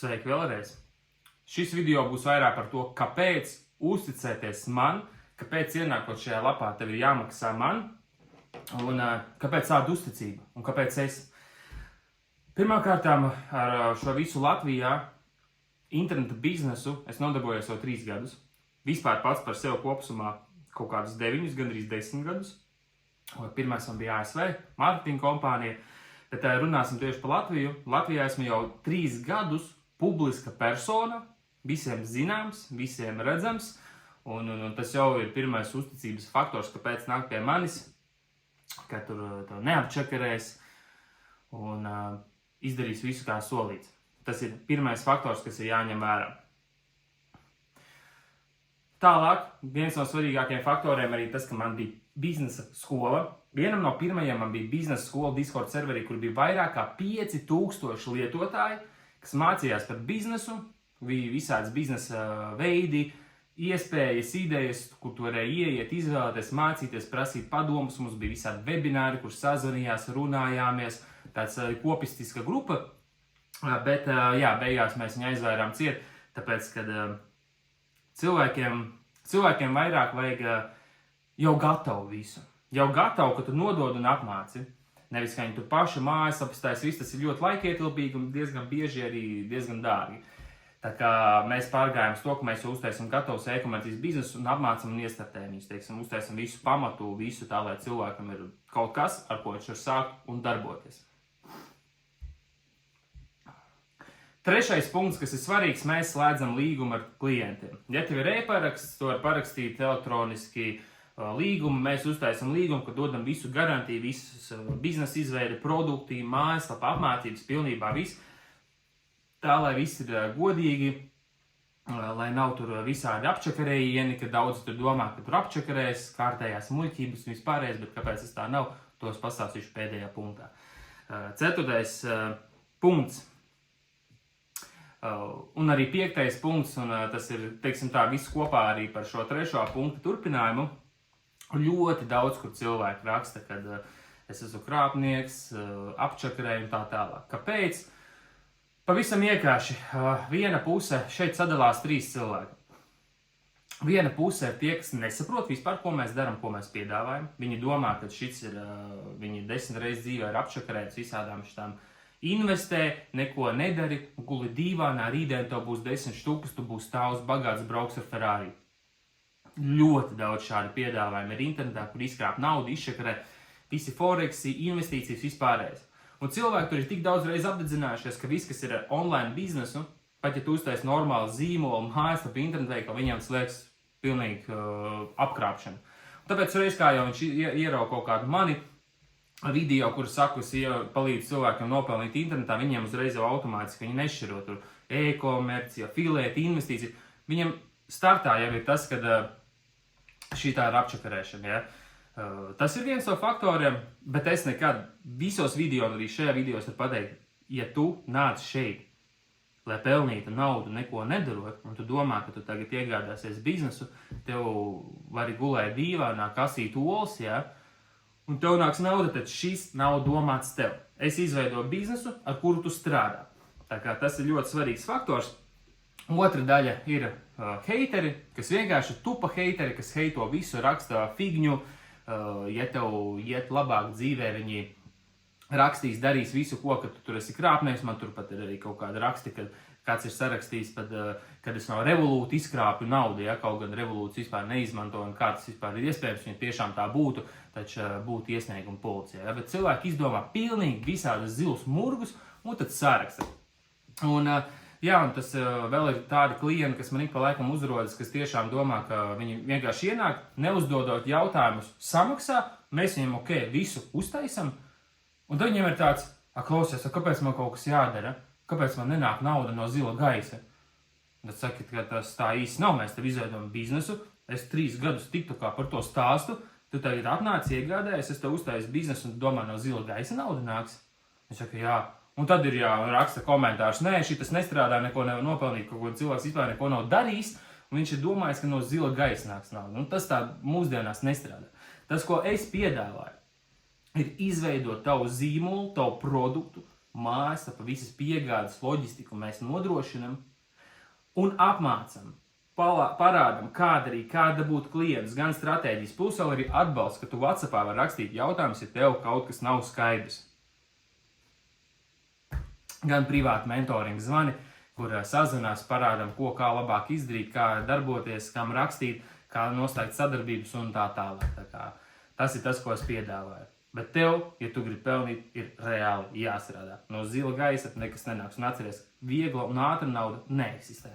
Sveiki vēlreiz! Šis video būs vairāk par to, kāpēc uzticēties man, kāpēc ienākot šajā lapā tev ir jāmaksā man, un kāpēc tāda uzticība, un kāpēc es. Pirmkārtām ar šo visu Latvijā interneta biznesu es nodarbojos jau 3 gadus. Vispār pats par sevi kopsumā kaut kādus 9, gandrīz 10 gadus. Pirmais man bija ASV, mārketinga kompānija, bet runāsim tieši par Latviju. Latvijā esmu jau 3 gadus publiska persona, visiem zināms, visiem redzams, un tas jau ir pirmais uzticības faktors, kāpēc nāk pie manis, ka tur neapčakarēs un izdarīs visu kā solīts. Tas ir pirmais faktors, kas ir jāņem vērā. Tālāk, viens no svarīgākajiem faktoriem arī tas, ka man bija biznesa skola. Vienam no pirmajiem man bija biznesa skola Discord serverī, kur bija vairāk kā 5000 lietotāji, kas mācījās par biznesu, bija visādas biznesa veidi, iespējas, idejas, kur tu varēji ieiet, izvēlēties, mācīties, prasīt padomus. Mums bija visādi webināri, kur sazvanījās, runājāmies, tāds kopistiska grupa, bet beigās mēs viņu aizvairām ciet, tāpēc, kad cilvēkiem vairāk vajag jau gatavu visu. Jau gatavu, ka tu nodod un apmāci. Nevis, ka viņi tu paši mājas apstājas, viss tas ir ļoti laikietilpīgi un diezgan bieži arī diezgan dārgi. Tā kā mēs pārgājām uz to, ka mēs jau uztaisam gatavus e-komercijas biznesu un apmācam un iestartējam viņus, teiksim, uztaisam visu pamatu, visu tā, lai cilvēkam ir kaut kas, ar ko viņš var sākt un darboties. Trešais punkts, kas ir svarīgs, mēs slēdzam līgumu ar klientiem. Ja tev ir e-paraksts, to var parakstīt elektroniski līgumu, mēs uztaisam līgumu, ka dodam visu garantiju, visas biznesa izveide, produkti, mājaslapa, apmācības, pilnībā viss. Tā, lai viss ir godīgi, lai nav tur visādi apčakarējieni, ka daudz tur domā, ka tur apčakarēs, kārtējās muļķības un vispārējais, bet kāpēc tas tā nav, to es pastāstīšu pēdējā punktā. 4. punkts. Un arī 5. punkts, un tas ir, teiksim tā, viss kopā arī par šo 3. punktu turpinājumu. Ļoti daudz, kur cilvēki raksta, kad es esmu krāpnieks, apčakarēju un tā tālāk. Kāpēc? Pavisam vienkārši. Viena puse, šeit sadalās 3 cilvēki. Viena puse ir tie, kas nesaprot vispār, ko mēs darām, ko mēs piedāvājam. Viņi domā, ka šis ir, viņi 10 reizes dzīvē ir apčakarēts visādām šitām. Investē, neko nedari, guli dīvānā, rītdien tev būs 10 štukas, tu būs stāvs bagāts, brauks ar Ferrari. Ļoti daudz šādi piedāvājumi ir internetā, kur izkrāp naudu, izšakarē, visi foreksi, investīcijas, vispārējais. Un cilvēki tur ir tik daudz reiz apdedzinājušies, ka viss, kas ir online biznesu, pat ja tu uztais normālu zīmolu, mājaslapu, internetveikalu, viņiem tas liekas pilnīgi apkrāpšana. Un tāpēc reiz kā jau viņš ierauga kaut kādu mani video, kur saku, es palīdzu cilvēkiem nopelnīt internetā, viņiem uzreiz jau automātiski, viņi nešķiro tur e-komercija, filēti, investīcija. Viņiem startā jau ir tas, kad šī tā ir apčakarēšana, ja? Tas ir viens no faktoriem, bet es nekad visos video, un arī šajā video es varu pateikt, ja tu nāc šeit, lai pelnītu naudu neko nedarot, un tu domā, ka tu tagad iegādāsies biznesu, tev vari gulēt dīvānā, kasīt olas, ja? Un tev nāks nauda, tad šis nav domāts tev. Es izveidoju biznesu, ar kuru tu strādā. Tā kā tas ir ļoti svarīgs faktors. Otra daļa ir heiteri, kas vienkārši tupa heiteri, kas heito visu, raksta figņu. Ja tev iet labāk dzīvē, viņi rakstīs, darīs visu, ko, ka tu tur esi krāpnieks. Man tur pat ir arī kaut kāda raksti, kad kāds ir sarakstījis, kad es no Revolūta izkrāpju naudu, ja kaut gan Revolūts vispār neizmanto un kā tas vispār ir iespējams, ja tiešām tā būtu, taču būtu iesnieguma policijā. Ja? Bet cilvēki izdomā pilnīgi visādas zilus murgus un tad saraksta. Un tas vēl ir tādi klienti, kas man ik pa laikam uzrodas, kas tiešām domā, ka viņi vienkārši ienāk, neuzdodot jautājumus, samaksā, mēs viņiem visu uztaisam, un tad viņiem ir tāds, klausies, kāpēc man kaut kas jādara? Kāpēc man nenāk nauda no zila gaisa? Tad saki, ka tas tā īsti nav, mēs tev izveidojam biznesu, es 3 gadus tiktu kā par to stāstu, tu tagad atnāc, iegādājies, es tev uztaisu biznesu un domā, no zila gaisa nauda nāks. Es saku, jā. Un tad ir raksta komentārus, nē, šitas nestrādā, neko nevar nopelnīt, kaut ko cilvēks vispār neko nav darījis, un viņš ir domājis, ka no zila gaisa nāks nauda. Un tas tā mūsdienās nestrādā. Tas, ko es piedāvāju, ir izveidot tavu zīmolu, tavu produktu, mājaslapa, visas piegādes, loģistiku mēs nodrošinam un apmācam. Parādam, kāda būtu klients, gan stratēģijas, plus vēl arī atbalsts, ka tu WhatsAppā var rakstīt jautājumus, ja tev kaut kas nav skaidrs. Gan privāti mentoringa zvani, kur sazvanās, parādam, kā labāk izdarīt, kā darboties, kam rakstīt, kā noslēgt sadarbības un tā tālāk. Tā kā tas ir tas, ko es piedāvāju. Bet tev, ja tu gribi pelnīt, ir reāli jāstrādā. No zila gaisa nekas nenāks. Un atceries, viegla un ātra nauda neeksistē.